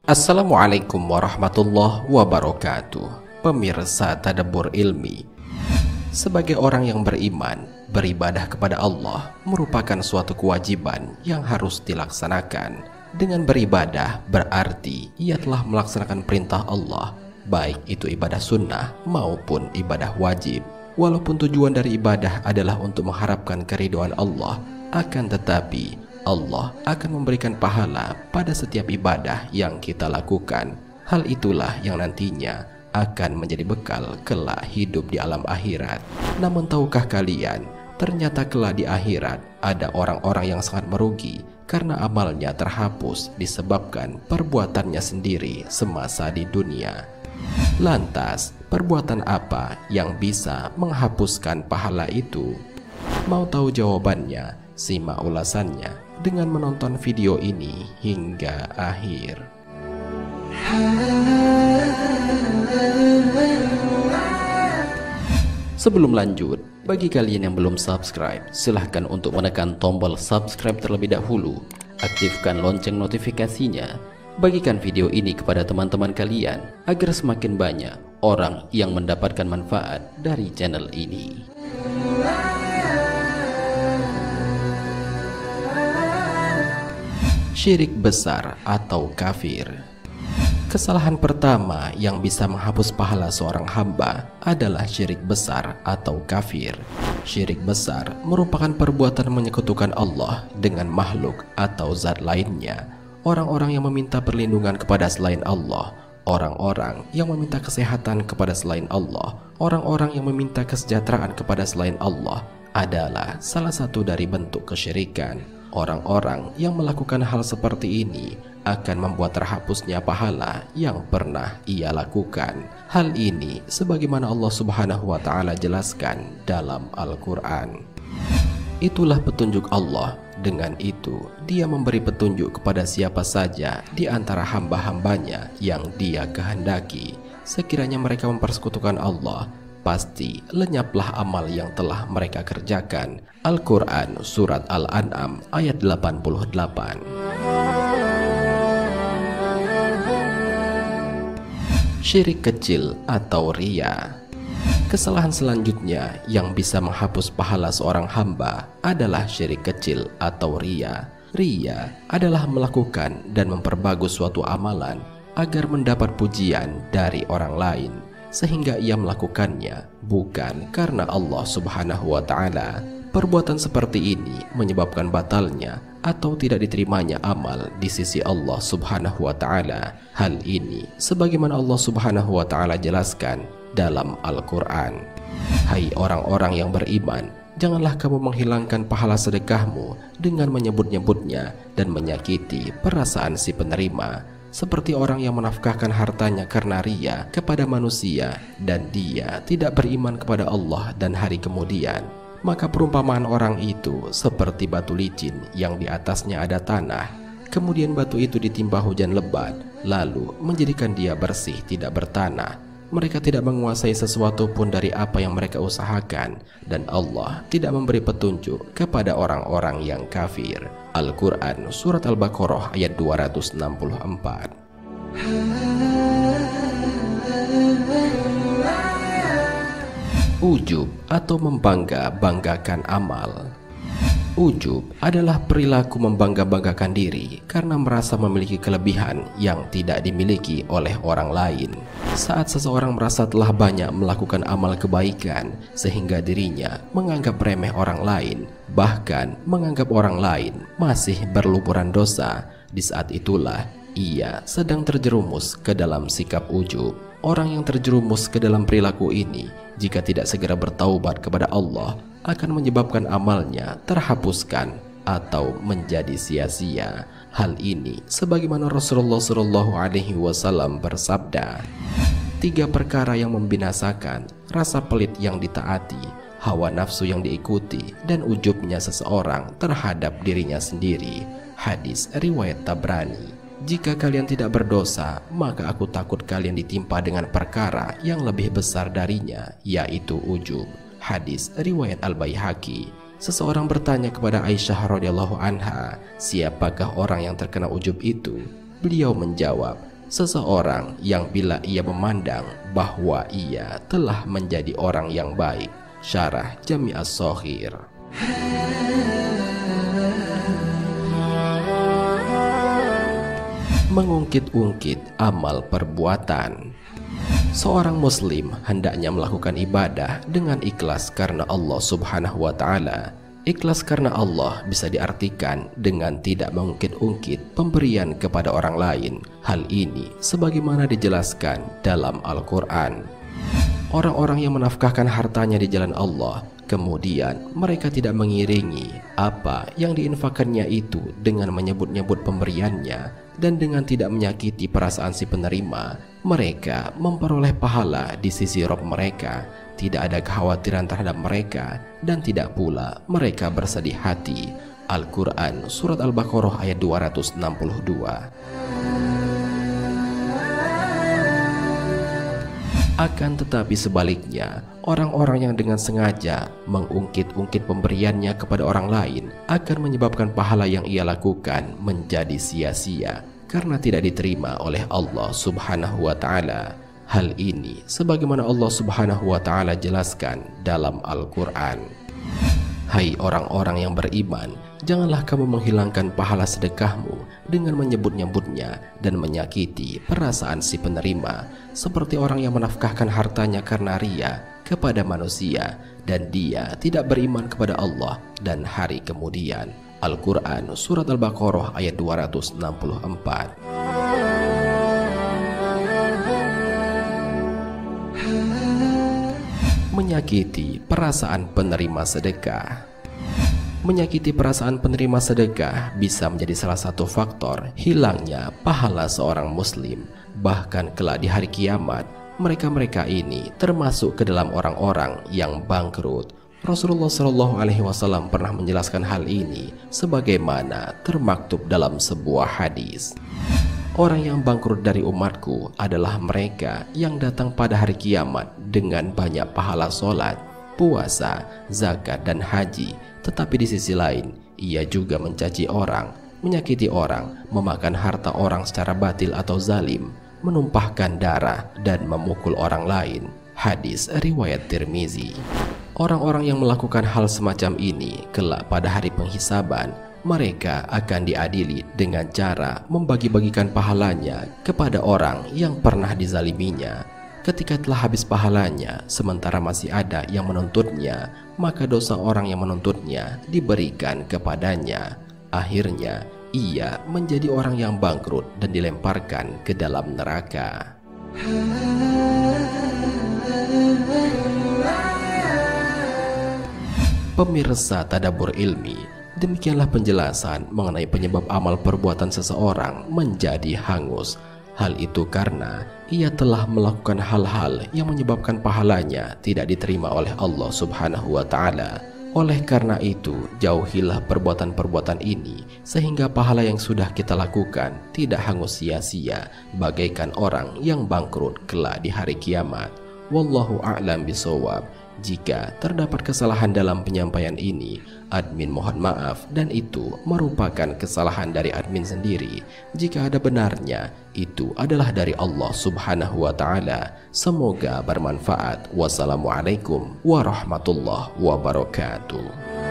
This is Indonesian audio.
Assalamualaikum warahmatullahi wabarakatuh. Pemirsa Tadabbur Ilmi, sebagai orang yang beriman, beribadah kepada Allah merupakan suatu kewajiban yang harus dilaksanakan. Dengan beribadah berarti ia telah melaksanakan perintah Allah, baik itu ibadah sunnah maupun ibadah wajib. Walaupun tujuan dari ibadah adalah untuk mengharapkan keridhaan Allah, akan tetapi Allah akan memberikan pahala pada setiap ibadah yang kita lakukan. Hal itulah yang nantinya akan menjadi bekal kelak hidup di alam akhirat. Namun tahukah kalian, ternyata kelak di akhirat ada orang-orang yang sangat merugi karena amalnya terhapus disebabkan perbuatannya sendiri semasa di dunia. Lantas, perbuatan apa yang bisa menghapuskan pahala itu? Mau tahu jawabannya? Simak ulasannya dengan menonton video ini hingga akhir. Sebelum lanjut, bagi kalian yang belum subscribe, silahkan untuk menekan tombol subscribe terlebih dahulu. Aktifkan lonceng notifikasinya. Bagikan video ini kepada teman-teman kalian agar semakin banyak orang yang mendapatkan manfaat dari channel ini. Syirik besar atau kafir. Kesalahan pertama yang bisa menghapus pahala seorang hamba adalah syirik besar atau kafir. Syirik besar merupakan perbuatan menyekutukan Allah dengan makhluk atau zat lainnya. Orang-orang yang meminta perlindungan kepada selain Allah, orang-orang yang meminta kesehatan kepada selain Allah, orang-orang yang meminta kesejahteraan kepada selain Allah adalah salah satu dari bentuk kesyirikan. Orang-orang yang melakukan hal seperti ini akan membuat terhapusnya pahala yang pernah ia lakukan. Hal ini sebagaimana Allah Subhanahu wa Ta'ala jelaskan dalam Al-Quran. Itulah petunjuk Allah. Dengan itu, Dia memberi petunjuk kepada siapa saja di antara hamba-hambanya yang Dia kehendaki. Sekiranya mereka mempersekutukan Allah, pasti lenyaplah amal yang telah mereka kerjakan. Al-Quran Surat Al-An'am ayat 88. Syirik kecil atau riya. Kesalahan selanjutnya yang bisa menghapus pahala seorang hamba adalah syirik kecil atau riya. Riya adalah melakukan dan memperbagus suatu amalan agar mendapat pujian dari orang lain, sehingga ia melakukannya bukan karena Allah Subhanahu wa Ta'ala. Perbuatan seperti ini menyebabkan batalnya atau tidak diterimanya amal di sisi Allah Subhanahu wa Ta'ala. Hal ini sebagaimana Allah Subhanahu wa Ta'ala jelaskan dalam Al-Quran. Hai orang-orang yang beriman, janganlah kamu menghilangkan pahala sedekahmu dengan menyebut-nyebutnya dan menyakiti perasaan si penerima, seperti orang yang menafkahkan hartanya karena riya kepada manusia dan dia tidak beriman kepada Allah dan hari kemudian. Maka perumpamaan orang itu seperti batu licin yang di atasnya ada tanah, kemudian batu itu ditimpa hujan lebat, lalu menjadikan dia bersih tidak bertanah. Mereka tidak menguasai sesuatu pun dari apa yang mereka usahakan, dan Allah tidak memberi petunjuk kepada orang-orang yang kafir. Al-Quran Surat Al-Baqarah ayat 264. Ujub atau membangga-banggakan amal. Ujub adalah perilaku membangga-banggakan diri karena merasa memiliki kelebihan yang tidak dimiliki oleh orang lain. Saat seseorang merasa telah banyak melakukan amal kebaikan sehingga dirinya menganggap remeh orang lain, bahkan menganggap orang lain masih berlumuran dosa, di saat itulah ia sedang terjerumus ke dalam sikap ujub. Orang yang terjerumus ke dalam perilaku ini, jika tidak segera bertaubat kepada Allah, akan menyebabkan amalnya terhapuskan atau menjadi sia-sia. Hal ini sebagaimana Rasulullah SAW bersabda, 3 perkara yang membinasakan: rasa pelit yang ditaati, hawa nafsu yang diikuti, dan ujubnya seseorang terhadap dirinya sendiri. Hadis riwayat Tabrani. Jika kalian tidak berdosa, maka aku takut kalian ditimpa dengan perkara yang lebih besar darinya, yaitu ujub. Hadis riwayat Al-Baihaqi. Seseorang bertanya kepada Aisyah radhiyallahu anha, siapakah orang yang terkena ujub itu? Beliau menjawab, seseorang yang bila ia memandang bahwa ia telah menjadi orang yang baik. Syarah Jami' as-Shaghir. Mengungkit-ungkit amal perbuatan. Seorang muslim hendaknya melakukan ibadah dengan ikhlas karena Allah Subhanahu wa Ta'ala. Ikhlas karena Allah bisa diartikan dengan tidak mengungkit-ungkit pemberian kepada orang lain. Hal ini sebagaimana dijelaskan dalam Al-Quran. Orang-orang yang menafkahkan hartanya di jalan Allah, kemudian mereka tidak mengiringi apa yang diinfakannya itu dengan menyebut-nyebut pemberiannya dan dengan tidak menyakiti perasaan si penerima, mereka memperoleh pahala di sisi Rabb mereka. Tidak ada kekhawatiran terhadap mereka dan tidak pula mereka bersedih hati. Al-Quran Surat Al-Baqarah ayat 262. Akan tetapi sebaliknya, orang-orang yang dengan sengaja mengungkit-ungkit pemberiannya kepada orang lain akan menyebabkan pahala yang ia lakukan menjadi sia-sia karena tidak diterima oleh Allah Subhanahu wa Ta'ala. Hal ini sebagaimana Allah Subhanahu wa Ta'ala jelaskan dalam Al-Quran. Hai orang-orang yang beriman, janganlah kamu menghilangkan pahala sedekahmu dengan menyebut-nyebutnya dan menyakiti perasaan si penerima, seperti orang yang menafkahkan hartanya karena ria kepada manusia dan dia tidak beriman kepada Allah dan hari kemudian. Al-Quran Surat Al-Baqarah ayat 264. Menyakiti perasaan penerima sedekah. Menyakiti perasaan penerima sedekah bisa menjadi salah satu faktor hilangnya pahala seorang muslim. Bahkan kelak di hari kiamat, mereka-mereka ini termasuk ke dalam orang-orang yang bangkrut. Rasulullah SAW pernah menjelaskan hal ini sebagaimana termaktub dalam sebuah hadis. Orang yang bangkrut dari umatku adalah mereka yang datang pada hari kiamat dengan banyak pahala sholat, puasa, zakat, dan haji. Tetapi di sisi lain, ia juga mencaci orang, menyakiti orang, memakan harta orang secara batil atau zalim, menumpahkan darah, dan memukul orang lain. Hadis riwayat Tirmizi. Orang-orang yang melakukan hal semacam ini kelak pada hari penghisaban, mereka akan diadili dengan cara membagi-bagikan pahalanya kepada orang yang pernah dizaliminya. Ketika telah habis pahalanya, sementara masih ada yang menuntutnya, maka dosa orang yang menuntutnya diberikan kepadanya. Akhirnya, ia menjadi orang yang bangkrut dan dilemparkan ke dalam neraka. Pemirsa Tadabbur Ilmi, demikianlah penjelasan mengenai penyebab amal perbuatan seseorang menjadi hangus. Hal itu karena ia telah melakukan hal-hal yang menyebabkan pahalanya tidak diterima oleh Allah Subhanahu wa Ta'ala. Oleh karena itu, jauhilah perbuatan-perbuatan ini sehingga pahala yang sudah kita lakukan tidak hangus sia-sia bagaikan orang yang bangkrut kelak di hari kiamat. Wallahu a'lam bishawab. Jika terdapat kesalahan dalam penyampaian ini, admin mohon maaf dan itu merupakan kesalahan dari admin sendiri. Jika ada benarnya, itu adalah dari Allah Subhanahu wa Ta'ala. Semoga bermanfaat. Wassalamualaikum warahmatullahi wabarakatuh.